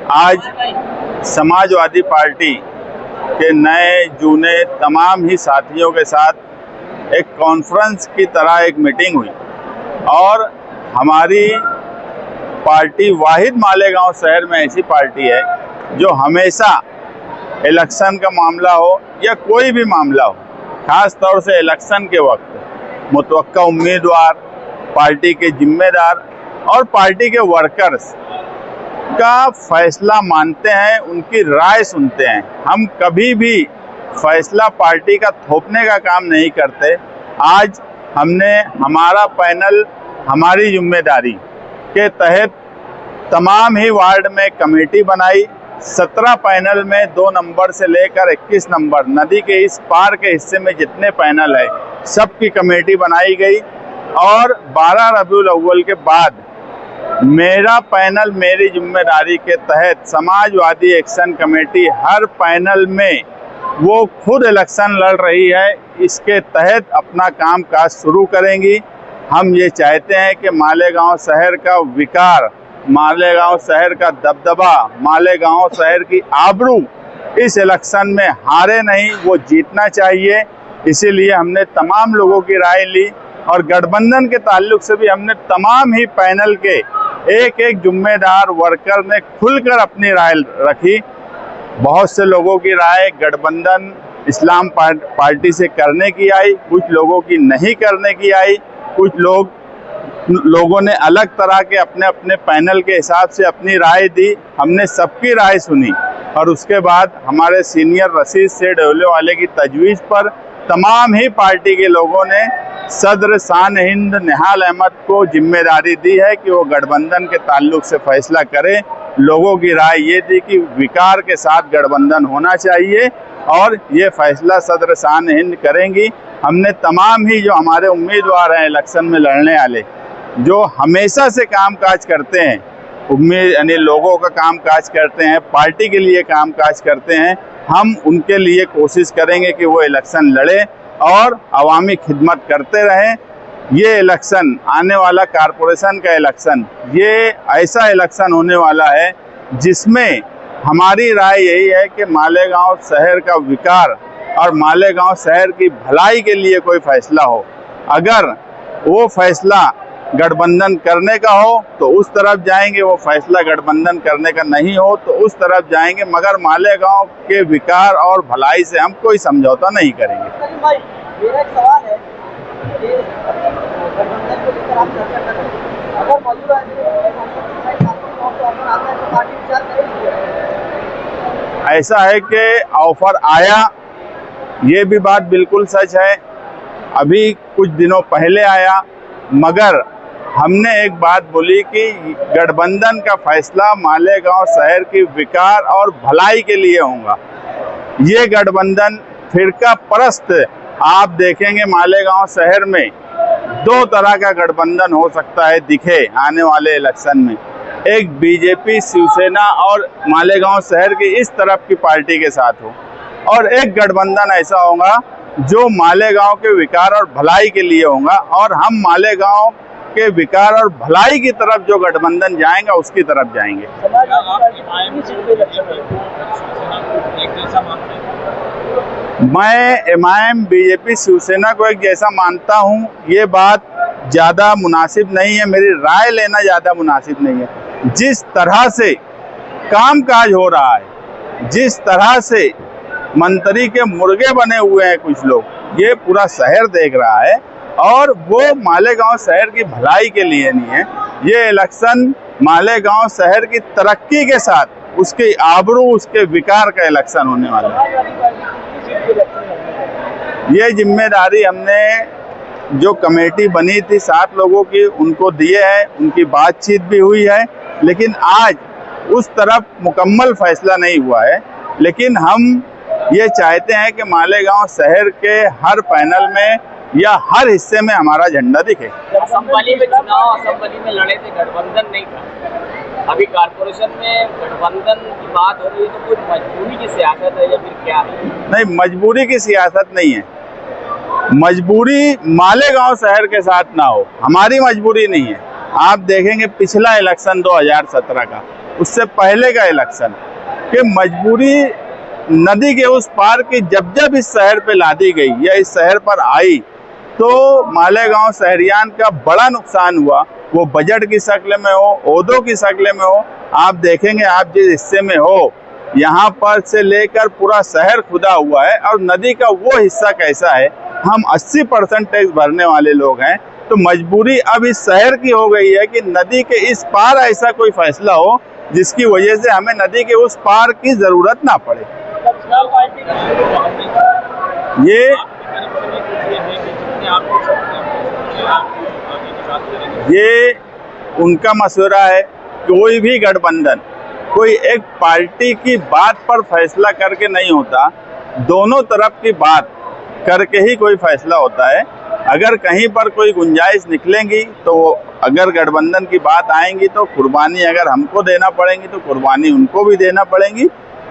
आज समाजवादी पार्टी के नए जूने तमाम ही साथियों के साथ एक कॉन्फ्रेंस की तरह एक मीटिंग हुई और हमारी पार्टी वाहिद मालेगांव शहर में ऐसी पार्टी है जो हमेशा इलेक्शन का मामला हो या कोई भी मामला हो, खास तौर से इलेक्शन के वक्त मुतवक्का उम्मीदवार, पार्टी के जिम्मेदार और पार्टी के वर्कर्स का फैसला मानते हैं, उनकी राय सुनते हैं। हम कभी भी फैसला पार्टी का थोपने का काम नहीं करते। आज हमने हमारा पैनल हमारी जिम्मेदारी के तहत तमाम ही वार्ड में कमेटी बनाई। 17 पैनल में 2 नंबर से लेकर 21 नंबर नदी के इस पार के हिस्से में जितने पैनल है सबकी कमेटी बनाई गई और 12 रबीउल अव्वल के बाद मेरा पैनल मेरी जिम्मेदारी के तहत समाजवादी एक्शन कमेटी हर पैनल में वो खुद इलेक्शन लड़ रही है, इसके तहत अपना काम काज शुरू करेंगी। हम ये चाहते हैं कि मालेगांव शहर का विकार, मालेगांव शहर का दबदबा, मालेगांव शहर की आबरू इस इलेक्शन में हारे नहीं, वो जीतना चाहिए। इसीलिए हमने तमाम लोगों की राय ली और गठबंधन के ताल्लुक से भी हमने तमाम ही पैनल के एक एक जिम्मेदार वर्कर ने खुलकर अपनी राय रखी। बहुत से लोगों की राय गठबंधन इस्लाम पार्टी से करने की आई, कुछ लोगों की नहीं करने की आई, कुछ लोगों ने अलग तरह के अपने अपने पैनल के हिसाब से अपनी राय दी। हमने सबकी राय सुनी और उसके बाद हमारे सीनियर रशीद सेठ वाले की तजवीज़ पर तमाम ही पार्टी के लोगों ने सदर शान हिंद निहाल अहमद को जिम्मेदारी दी है कि वो गठबंधन के ताल्लुक से फैसला करे। लोगों की राय ये थी कि विकार के साथ गठबंधन होना चाहिए और ये फैसला सदर शान हिंद करेंगी। हमने तमाम ही जो हमारे उम्मीदवार हैं इलेक्शन में लड़ने वाले, जो हमेशा से काम काज करते हैं, यानी लोगों का काम काज करते हैं, पार्टी के लिए काम काज करते हैं, हम उनके लिए कोशिश करेंगे कि वो इलेक्शन लड़े और अवामी खिदमत करते रहें। ये इलेक्शन आने वाला कारपोरेशन का इलेक्शन, ये ऐसा इलेक्शन होने वाला है जिसमें हमारी राय यही है कि मालेगांव शहर का विकार और मालेगांव शहर की भलाई के लिए कोई फैसला हो। अगर वो फैसला गठबंधन करने का हो तो उस तरफ जाएंगे, वो फैसला गठबंधन करने का नहीं हो तो उस तरफ जाएंगे, मगर मालेगांव के विकार और भलाई से हम कोई समझौता नहीं करेंगे। भाई, मेरा एक सवाल है कि गठबंधन को लेकर आप चर्चा कर रहे हैं, अगर मौजूदा ऐसा है कि ऑफर आया, ये भी बात बिल्कुल सच है, अभी कुछ दिनों पहले आया, मगर हमने एक बात बोली कि गठबंधन का फैसला मालेगांव शहर की विकार और भलाई के लिए होगा। ये गठबंधन फिरका परस्त, आप देखेंगे मालेगांव शहर में 2 तरह का गठबंधन हो सकता है दिखे आने वाले इलेक्शन में। एक बीजेपी, शिवसेना और मालेगांव शहर की इस तरफ की पार्टी के साथ हो, और एक गठबंधन ऐसा होगा जो मालेगांव के विकार और भलाई के लिए होगा। और हम मालेगांव के विकार और भलाई की तरफ जो गठबंधन जाएगा उसकी तरफ जाएंगे। मैं एमआईएम, बीजेपी, शिवसेना को एक जैसा मानता हूँ, ये बात ज़्यादा मुनासिब नहीं है, मेरी राय लेना ज़्यादा मुनासिब नहीं है। जिस तरह से कामकाज हो रहा है, जिस तरह से मंत्री के मुर्गे बने हुए हैं कुछ लोग, ये पूरा शहर देख रहा है और वो मालेगांव शहर की भलाई के लिए नहीं है। ये इलेक्शन मालेगांव शहर की तरक्की के साथ उसकी आबरू, उसके विकार का इलेक्शन होने वाला है। ये जिम्मेदारी हमने जो कमेटी बनी थी 7 लोगों की, उनको दिए है, उनकी बातचीत भी हुई है, लेकिन आज उस तरफ मुकम्मल फैसला नहीं हुआ है। लेकिन हम ये चाहते हैं कि मालेगांव शहर के हर पैनल में या हर हिस्से में हमारा झंडा दिखे। असम्बली में चुनाव, असम्बली में लड़े थे, गठबंधन नहीं था, अभी कारपोरेशन में गठबंधन की बात हो रही है, तो कुछ मजबूरी की सियासत है या फिर क्या है? नहीं, मजबूरी की सियासत नहीं है। मजबूरी मालेगांव शहर के साथ ना हो, हमारी मजबूरी नहीं है। आप देखेंगे पिछला इलेक्शन 2017 का, उससे पहले का इलेक्शन कि मजबूरी नदी के उस पार की जब जब इस शहर पे लादी गई या इस शहर पर आई तो मालेगांव शहरियान का बड़ा नुकसान हुआ। वो बजट की शक्ल में हो, ओहदों की शक्ल में हो। आप देखेंगे, आप जिस हिस्से में हो यहाँ पर से लेकर पूरा शहर खुदा हुआ है और नदी का वो हिस्सा कैसा है। हम 80% टैक्स भरने वाले लोग हैं, तो मजबूरी अब इस शहर की हो गई है कि नदी के इस पार ऐसा कोई फैसला हो जिसकी वजह से हमें नदी के उस पार की जरूरत ना पड़े। ये उनका मशवरा है। कोई भी गठबंधन कोई एक पार्टी की बात पर फैसला करके नहीं होता, दोनों तरफ की बात करके ही कोई फैसला होता है। अगर कहीं पर कोई गुंजाइश निकलेंगी तो अगर गठबंधन की बात आएंगी तो कुर्बानी अगर हमको देना पड़ेगी तो कुर्बानी उनको भी देना पड़ेगी।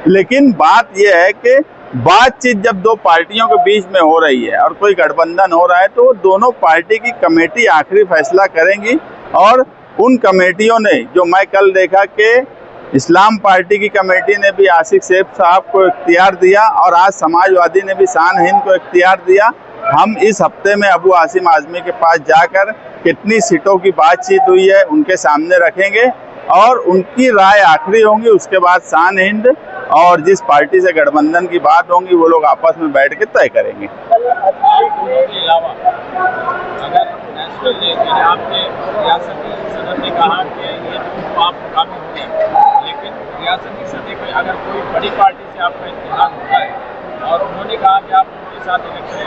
लेकिन बात यह है कि बातचीत जब दो पार्टियों के बीच में हो रही है और कोई गठबंधन हो रहा है तो दोनों पार्टी की कमेटी आखिरी फैसला करेंगी। और उन कमेटियों ने, जो मैं कल देखा कि इस्लाम पार्टी की कमेटी ने भी आसिफ शेख साहब को इख्तियार दिया और आज समाजवादी ने भी शान हिंद को इख्तियार दिया। हम इस हफ्ते में अबू आसिम आजमी के पास जाकर कितनी सीटों की बातचीत हुई है उनके सामने रखेंगे और उनकी राय आखिरी होंगी। उसके बाद शान हिंद और जिस पार्टी से गठबंधन की बात होंगी वो लोग आपस में बैठ के तय करेंगे। अगर कोई बड़ी पार्टी से आपका इत्तेहाद होता है और उन्होंने कहा कि आप उनके साथ इलेक्शन,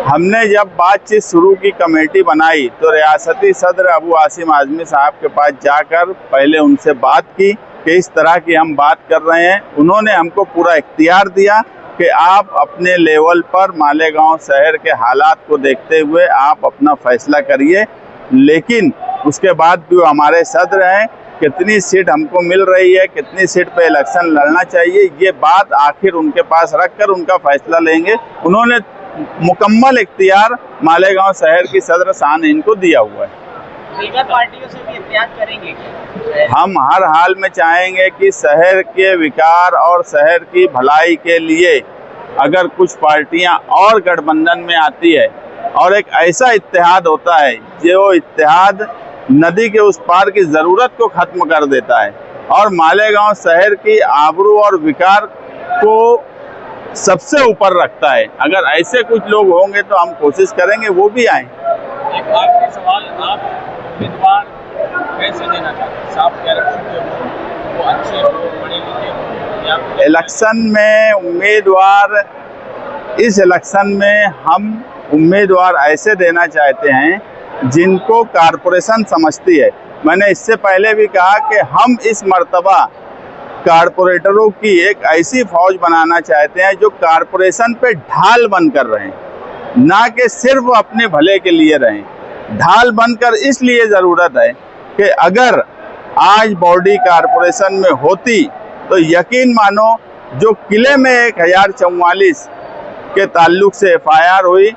हमने जब बातचीत शुरू की, कमेटी बनाई, तो रियासती सदर अबू आसिम आजमी साहब के पास जाकर पहले उनसे बात की कि इस तरह की हम बात कर रहे हैं। उन्होंने हमको पूरा इख्तियार दिया कि आप अपने लेवल पर मालेगांव शहर के हालात को देखते हुए आप अपना फैसला करिए। लेकिन उसके बाद भी वो हमारे सदर हैं, कितनी सीट हमको मिल रही है, कितनी सीट पे इलेक्शन लड़ना चाहिए, ये बात आखिर उनके पास रखकर उनका फैसला लेंगे। उन्होंने मुकम्मल इख्तियार मालेगांव शहर की सदर शान इनको दिया हुआ है। दीगर पार्टियों से भी इत्तेहाद करेंगे? हम हर हाल में चाहेंगे कि शहर के विकास और शहर की भलाई के लिए अगर कुछ पार्टियां और गठबंधन में आती है और एक ऐसा इत्तेहाद होता है जो इत्तेहाद नदी के उस पार की ज़रूरत को ख़त्म कर देता है और मालेगांव शहर की आबरू और विकार को सबसे ऊपर रखता है, अगर ऐसे कुछ लोग होंगे तो हम कोशिश करेंगे वो भी आएँ। एक आखिरी सवाल, आप उम्मीदवार कैसे देना चाहते हैं? साफ कैरेक्टर जो हो, वो अच्छे हो, पढ़े लिखे हो, या इलेक्शन में उम्मीदवार, इस इलेक्शन में हम उम्मीदवार ऐसे देना चाहते हैं जिनको कारपोरेशन समझती है। मैंने इससे पहले भी कहा कि हम इस मर्तबा कारपोरेटरों की एक ऐसी फौज बनाना चाहते हैं जो कारपोरेशन पे ढाल बनकर रहें, ना कि सिर्फ अपने भले के लिए रहें। ढाल बनकर इसलिए ज़रूरत है कि अगर आज बॉडी कारपोरेशन में होती तो यकीन मानो जो किले में 1044 के ताल्लुक से FIR हुई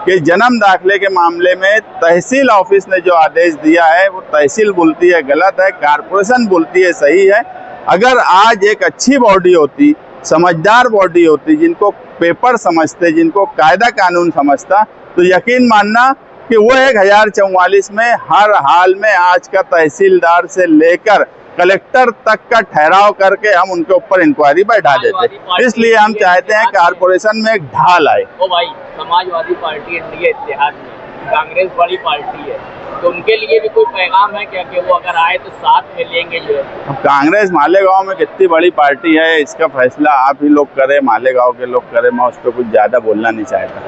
कि जन्म दाखिले के मामले में तहसील ऑफिस ने जो आदेश दिया है वो तहसील बोलती है गलत है, कारपोरेशन बोलती है सही है। अगर आज एक अच्छी बॉडी होती, समझदार बॉडी होती, जिनको पेपर समझते, जिनको कायदा कानून समझता, तो यकीन मानना कि वो 1044 में हर हाल में आज का तहसीलदार से लेकर कलेक्टर तक का ठहराव करके हम उनके ऊपर इंक्वायरी बैठा देते। इसलिए हम चाहते हैं कारपोरेशन में एक ढाल आए। ओ भाई, समाजवादी पार्टी इंडिया इत्तेहाद में, कांग्रेस बड़ी पार्टी है, तो उनके लिए भी कोई पैगाम है क्या कि वो अगर आए तो साथ में लेंगे? जो है कांग्रेस मालेगांव में कितनी बड़ी पार्टी है इसका फैसला आप ही लोग करें, मालेगांव के लोग करें। मैं उस पर कुछ ज़्यादा बोलना नहीं चाहता।